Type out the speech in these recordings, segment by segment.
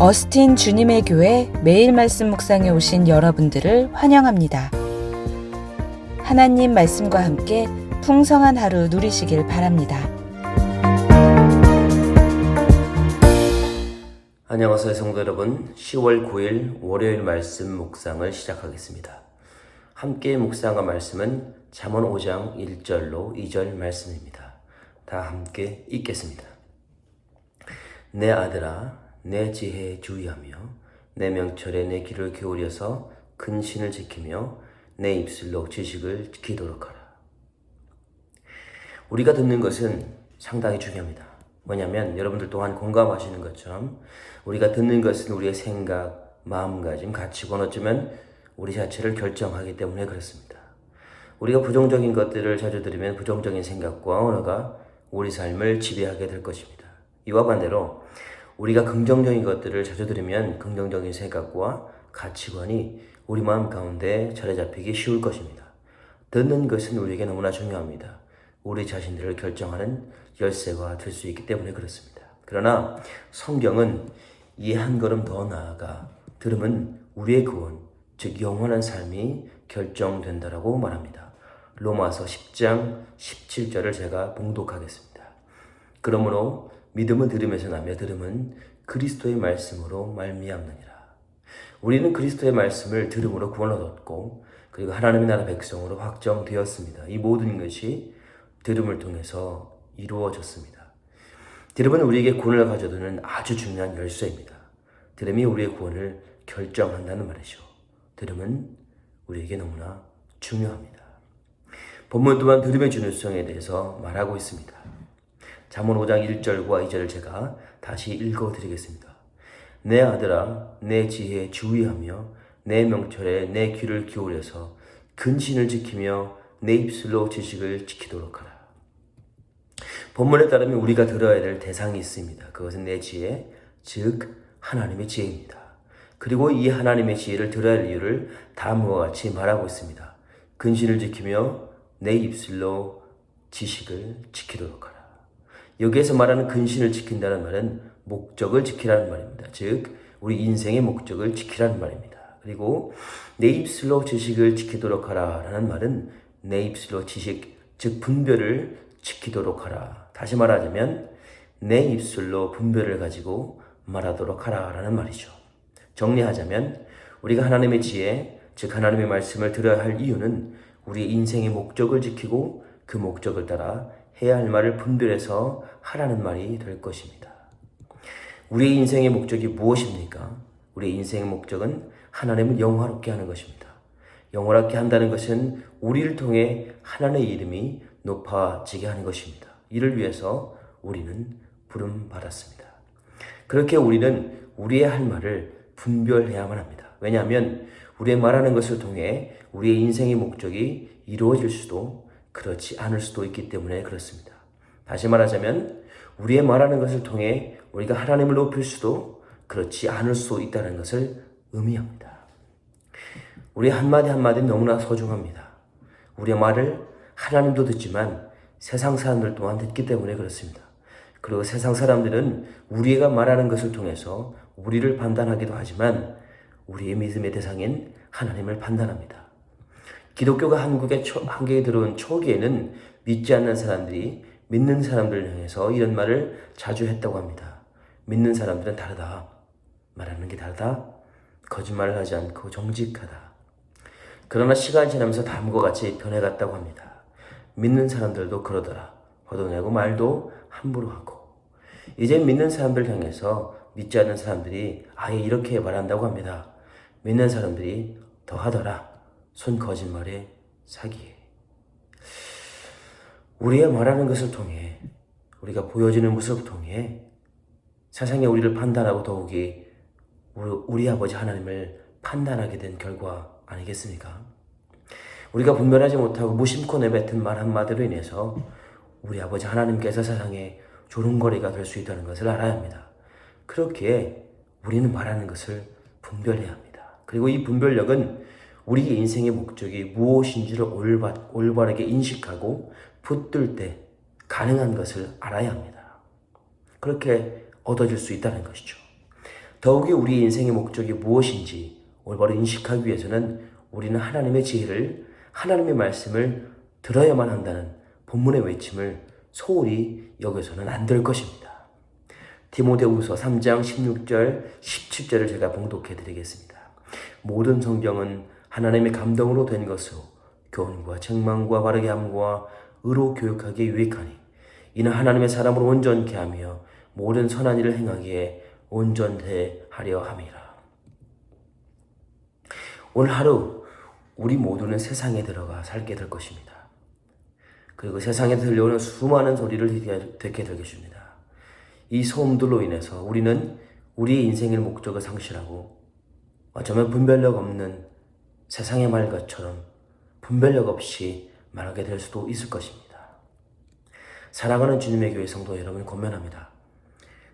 어스틴 주님의 교회 매일 말씀 묵상에 오신 여러분들을 환영합니다. 하나님 말씀과 함께 풍성한 하루 누리시길 바랍니다. 안녕하세요 성도 여러분. 10월 9일 월요일 말씀 묵상을 시작하겠습니다. 함께 묵상할 말씀은 잠언 5장 1절로 2절 말씀입니다. 다 함께 읽겠습니다. 내 아들아 내 지혜에 주의하며 내 명철에 내 귀를 기울여서 근신을 지키며 내 입술로 지식을 지키도록 하라. 우리가 듣는 것은 상당히 중요합니다. 뭐냐면 여러분들 또한 공감하시는 것처럼 우리가 듣는 것은 우리의 생각, 마음가짐, 가치관 어쩌면 우리 자체를 결정하기 때문에 그렇습니다. 우리가 부정적인 것들을 자주 들으면 부정적인 생각과 언어가 우리 삶을 지배하게 될 것입니다. 이와 반대로 우리가 긍정적인 것들을 자주 들으면 긍정적인 생각과 가치관이 우리 마음 가운데 자리 잡히기 쉬울 것입니다. 듣는 것은 우리에게 너무나 중요합니다. 우리 자신들을 결정하는 열쇠가 될 수 있기 때문에 그렇습니다. 그러나 성경은 이 한 걸음 더 나아가 들음은 우리의 구원, 즉 영원한 삶이 결정된다라고 말합니다. 로마서 10장 17절을 제가 봉독하겠습니다. 그러므로 믿음은 들음에서 나며 들음은 그리스도의 말씀으로 말미암느니라. 우리는 그리스도의 말씀을 들음으로 구원을 얻었고 그리고 하나님의 나라 백성으로 확정되었습니다. 이 모든 것이 들음을 통해서 이루어졌습니다. 들음은 우리에게 구원을 가져다주는 아주 중요한 열쇠입니다. 들음이 우리의 구원을 결정한다는 말이죠. 들음은 우리에게 너무나 중요합니다. 본문 또한 들음의 중요성에 대해서 말하고 있습니다. 잠언 5장 1절과 2절을 제가 다시 읽어드리겠습니다. 내 아들아 내 지혜에 주의하며 내 명철에 내 귀를 기울여서 근신을 지키며 내 입술로 지식을 지키도록 하라. 본문에 따르면 우리가 들어야 될 대상이 있습니다. 그것은 내 지혜, 즉 하나님의 지혜입니다. 그리고 이 하나님의 지혜를 들어야 할 이유를 다음과 같이 말하고 있습니다. 근신을 지키며 내 입술로 지식을 지키도록 하라. 여기에서 말하는 근신을 지킨다는 말은 목적을 지키라는 말입니다. 즉 우리 인생의 목적을 지키라는 말입니다. 그리고 내 입술로 지식을 지키도록 하라 라는 말은 내 입술로 지식, 즉 분별을 지키도록 하라. 다시 말하자면 내 입술로 분별을 가지고 말하도록 하라 라는 말이죠. 정리하자면 우리가 하나님의 지혜, 즉 하나님의 말씀을 들어야 할 이유는 우리의 인생의 목적을 지키고 그 목적을 따라 해야 할 말을 분별해서 하라는 말이 될 것입니다. 우리의 인생의 목적이 무엇입니까? 우리의 인생의 목적은 하나님을 영화롭게 하는 것입니다. 영화롭게 한다는 것은 우리를 통해 하나님의 이름이 높아지게 하는 것입니다. 이를 위해서 우리는 부름받았습니다. 그렇게 우리는 우리의 할 말을 분별해야만 합니다. 왜냐하면 우리의 말하는 것을 통해 우리의 인생의 목적이 이루어질 수도 그렇지 않을 수도 있기 때문에 그렇습니다. 다시 말하자면 우리의 말하는 것을 통해 우리가 하나님을 높일 수도 그렇지 않을 수도 있다는 것을 의미합니다. 우리 한마디 한마디는 너무나 소중합니다. 우리의 말을 하나님도 듣지만 세상 사람들 또한 듣기 때문에 그렇습니다. 그리고 세상 사람들은 우리가 말하는 것을 통해서 우리를 판단하기도 하지만 우리의 믿음의 대상인 하나님을 판단합니다. 기독교가 한국에 들어온 초기에는 믿지 않는 사람들이 믿는 사람들을 향해서 이런 말을 자주 했다고 합니다. 믿는 사람들은 다르다. 말하는 게 다르다. 거짓말을 하지 않고 정직하다. 그러나 시간이 지나면서 다음과 같이 변해갔다고 합니다. 믿는 사람들도 그러더라. 걷어내고 말도 함부로 하고. 이제 믿는 사람들 향해서 믿지 않는 사람들이 아예 이렇게 말한다고 합니다. 믿는 사람들이 더 하더라. 손 거짓말에 사기에. 우리의 말하는 것을 통해 우리가 보여지는 모습을 통해 세상에 우리를 판단하고 더욱이 우리 아버지 하나님을 판단하게 된 결과 아니겠습니까? 우리가 분별하지 못하고 무심코 내뱉은 말 한마디로 인해서 우리 아버지 하나님께서 세상에 조롱거리가 될 수 있다는 것을 알아야 합니다. 그렇기에 우리는 말하는 것을 분별해야 합니다. 그리고 이 분별력은 우리의 인생의 목적이 무엇인지를 올바르게 인식하고 붙들 때 가능한 것을 알아야 합니다. 그렇게 얻어질 수 있다는 것이죠. 더욱이 우리 인생의 목적이 무엇인지 올바로 인식하기 위해서는 우리는 하나님의 지혜를, 하나님의 말씀을 들어야만 한다는 본문의 외침을 소홀히 여겨서는 안 될 것입니다. 디모데후서 3장 16절, 17절을 제가 봉독해 드리겠습니다. 모든 성경은 하나님의 감동으로 된 것으로 교훈과 책망과 바르게 함과 의로 교육하기에 유익하니 이는 하나님의 사람을 온전케 하며 모든 선한 일을 행하기에 온전케 하려 함이라. 오늘 하루 우리 모두는 세상에 들어가 살게 될 것입니다. 그리고 세상에 들려오는 수많은 소리를 듣게 될 것입니다. 이 소음들로 인해서 우리는 우리의 인생의 목적을 상실하고 어쩌면 분별력 없는 세상의 말것처럼 분별력 없이 말하게 될 수도 있을 것입니다. 사랑하는 주님의 교회 성도 여러분, 권면합니다.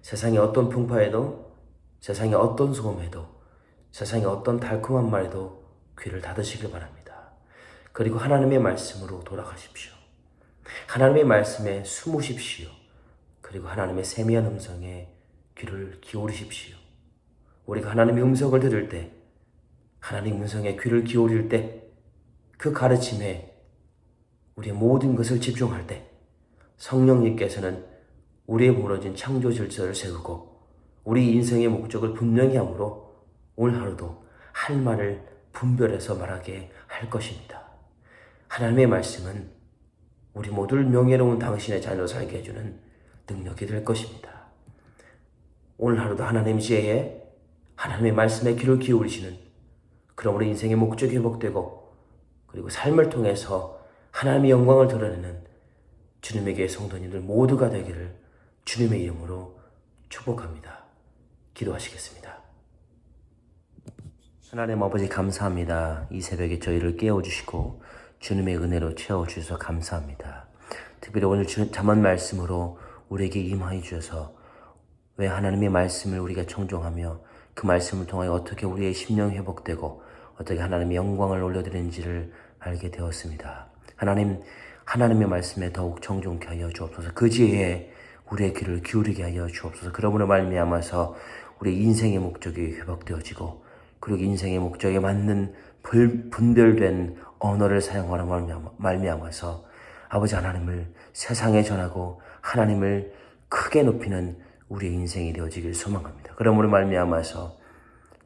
세상의 어떤 풍파에도, 세상의 어떤 소음에도, 세상의 어떤 달콤한 말에도 귀를 닫으시길 바랍니다. 그리고 하나님의 말씀으로 돌아가십시오. 하나님의 말씀에 숨으십시오. 그리고 하나님의 세미한 음성에 귀를 기울이십시오. 우리가 하나님의 음성을 들을 때, 하나님의 음성에 귀를 기울일 때, 그 가르침에 우리의 모든 것을 집중할 때 성령님께서는 우리의 무너진 창조 질서를 세우고 우리 인생의 목적을 분명히 함으로 오늘 하루도 할 말을 분별해서 말하게 할 것입니다. 하나님의 말씀은 우리 모두를 명예로운 당신의 자녀로 살게 해주는 능력이 될 것입니다. 오늘 하루도 하나님의 지혜에, 하나님의 말씀에 귀를 기울이시는, 그러므로 인생의 목적이 회복되고 그리고 삶을 통해서 하나님의 영광을 드러내는 주님의 교회 성도님들 모두가 되기를 주님의 이름으로 축복합니다. 기도하시겠습니다. 하나님 아버지, 감사합니다. 이 새벽에 저희를 깨워주시고 주님의 은혜로 채워주셔서 감사합니다. 특별히 오늘 잠언 말씀으로 우리에게 임하여 주셔서 왜 하나님의 말씀을 우리가 청종하며 그 말씀을 통하여 어떻게 우리의 심령이 회복되고 어떻게 하나님의 영광을 올려드리는지를 알게 되었습니다. 하나님의 말씀에 더욱 청종케 하여 주옵소서. 그 지혜에 우리의 귀를 기울이게 하여 주옵소서. 그러므로 말미암아서 우리 인생의 목적이 회복되어지고 그리고 인생의 목적에 맞는 분별된 언어를 사용하라 말미암아서 아버지 하나님을 세상에 전하고 하나님을 크게 높이는 우리의 인생이 되어지길 소망합니다. 그러므로 말미암아서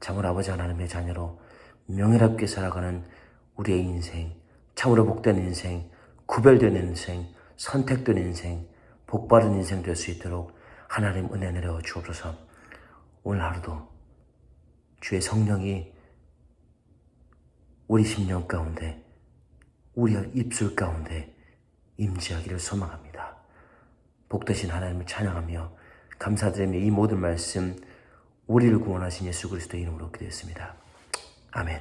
참으로 아버지 하나님의 자녀로 명예롭게 살아가는 우리의 인생, 참으로 복된 인생, 구별된 인생, 선택된 인생, 복받은 인생 될 수 있도록 하나님 은혜 내려 주옵소서. 오늘 하루도 주의 성령이 우리 심령 가운데, 우리 입술 가운데 임재하기를 소망합니다. 복되신 하나님을 찬양하며 감사드리며 이 모든 말씀 우리를 구원하신 예수 그리스도의 이름으로 기도했습니다. 아멘.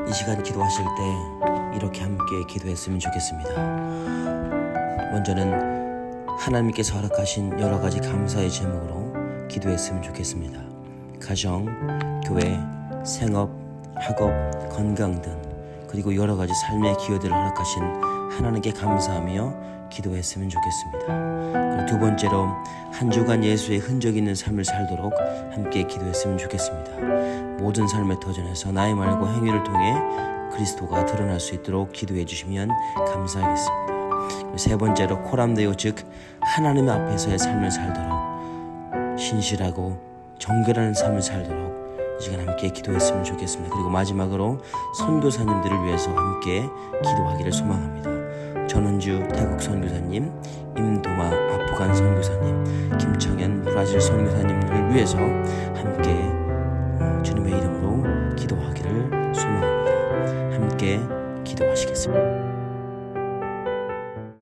이 시간 기도하실 때 이렇게 함께 기도했으면 좋겠습니다. 먼저는 하나님께서 허락하신 여러 가지 감사의 제목으로 기도했으면 좋겠습니다. 가정, 교회, 생업, 학업, 건강 등 그리고 여러 가지 삶의 기여들을 허락하신 하나님께 감사하며 기도했으면 좋겠습니다. 그리고 두 번째로 한 주간 예수의 흔적 있는 삶을 살도록 함께 기도했으면 좋겠습니다. 모든 삶의 터전에서 나의 말과 행위를 통해 그리스도가 드러날 수 있도록 기도해 주시면 감사하겠습니다. 그리고 세 번째로 코람데오, 즉 하나님 앞에서의 삶을 살도록 신실하고 정결한 삶을 살도록 이 시간 함께 기도했으면 좋겠습니다. 그리고 마지막으로 선교사님들을 위해서 함께 기도하기를 소망합니다. 전은주 태국 선교사님, 임도마 아프간 선교사님, 김청현 브라질 선교사님을 위해서 함께